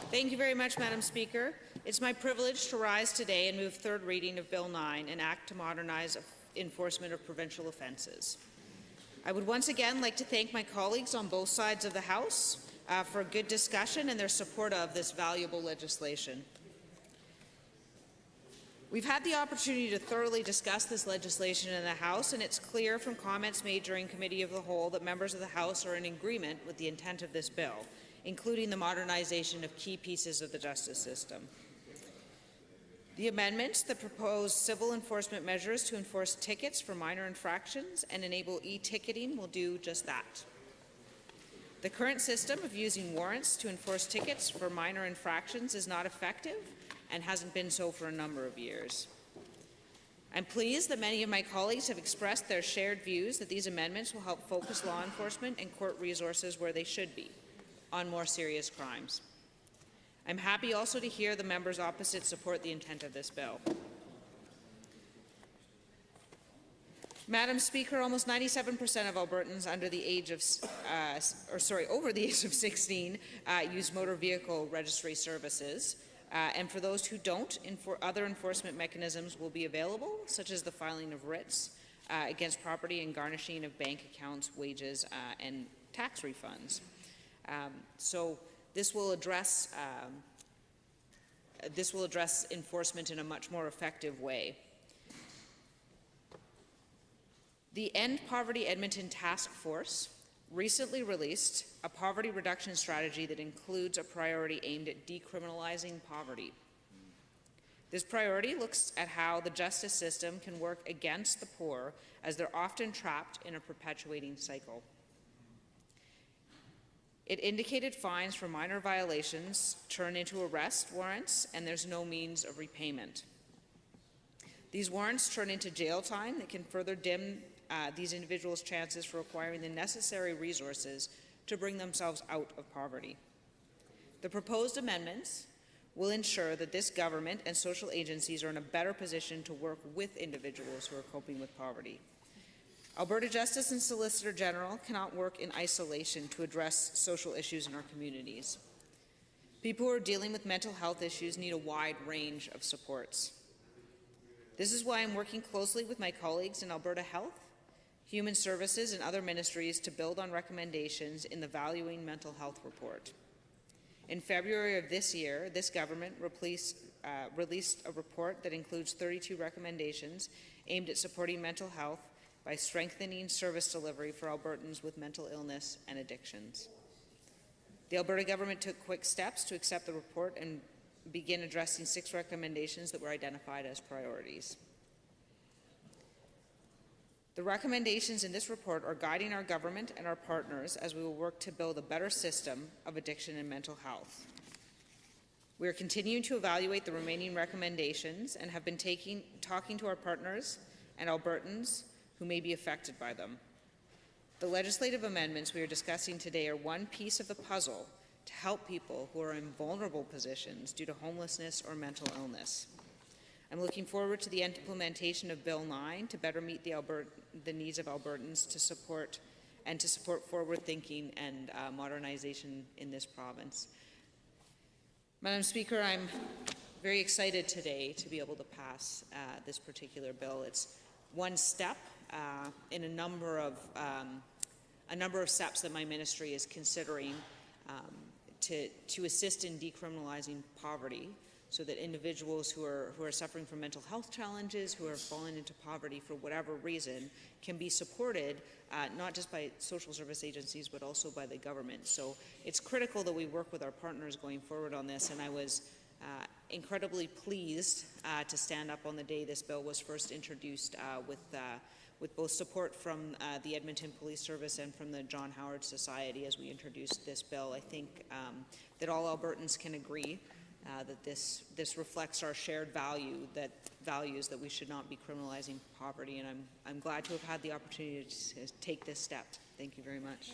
Thank you very much, Madam Speaker. It's my privilege to rise today and move third reading of Bill 9, an act to modernize enforcement of provincial offences. I would once again like to thank my colleagues on both sides of the House for a good discussion and their support of this valuable legislation. We've had the opportunity to thoroughly discuss this legislation in the House, and it's clear from comments made during Committee of the Whole that members of the House are in agreement with the intent of this bill, including the modernization of key pieces of the justice system. The amendments that propose civil enforcement measures to enforce tickets for minor infractions and enable e-ticketing will do just that. The current system of using warrants to enforce tickets for minor infractions is not effective and hasn't been so for a number of years. I'm pleased that many of my colleagues have expressed their shared views that these amendments will help focus law enforcement and court resources where they should be, on more serious crimes. I'm happy also to hear the members opposite support the intent of this bill. Madam Speaker, almost 97% of Albertans over the age of 16 use motor vehicle registry services. And for those who don't, other enforcement mechanisms will be available, such as the filing of writs against property and garnishing of bank accounts, wages, and tax refunds. So this will address enforcement in a much more effective way. The End Poverty Edmonton Task Force recently released a poverty reduction strategy that includes a priority aimed at decriminalizing poverty. This priority looks at how the justice system can work against the poor, as they're often trapped in a perpetuating cycle. It indicated fines for minor violations turn into arrest warrants, and there's no means of repayment. These warrants turn into jail time that can further dim these individuals' chances for acquiring the necessary resources to bring themselves out of poverty. The proposed amendments will ensure that this government and social agencies are in a better position to work with individuals who are coping with poverty. Alberta Justice and Solicitor General cannot work in isolation to address social issues in our communities. People who are dealing with mental health issues need a wide range of supports. This is why I'm working closely with my colleagues in Alberta Health, Human Services, and other ministries to build on recommendations in the Valuing Mental Health report. In February of this year, this government released a report that includes 32 recommendations aimed at supporting mental health by strengthening service delivery for Albertans with mental illness and addictions. The Alberta government took quick steps to accept the report and begin addressing 6 recommendations that were identified as priorities. The recommendations in this report are guiding our government and our partners as we will work to build a better system of addiction and mental health. We are continuing to evaluate the remaining recommendations and have been talking to our partners and Albertans who may be affected by them. The legislative amendments we are discussing today are one piece of the puzzle to help people who are in vulnerable positions due to homelessness or mental illness. I'm looking forward to the implementation of Bill 9 to better meet the needs of Albertans to support forward thinking and modernization in this province. Madam Speaker, I'm very excited today to be able to pass this particular bill. It's one step in a number of steps that my ministry is considering to assist in decriminalizing poverty, so that individuals who are suffering from mental health challenges, who are fallen into poverty for whatever reason, can be supported not just by social service agencies but also by the government. So it's critical that we work with our partners going forward on this, and I was incredibly pleased to stand up on the day this bill was first introduced with both support from the Edmonton Police Service and from the John Howard Society as we introduced this bill. I think that all Albertans can agree that this reflects our shared values that we should not be criminalizing poverty, and I'm glad to have had the opportunity to take this step. Thank you very much.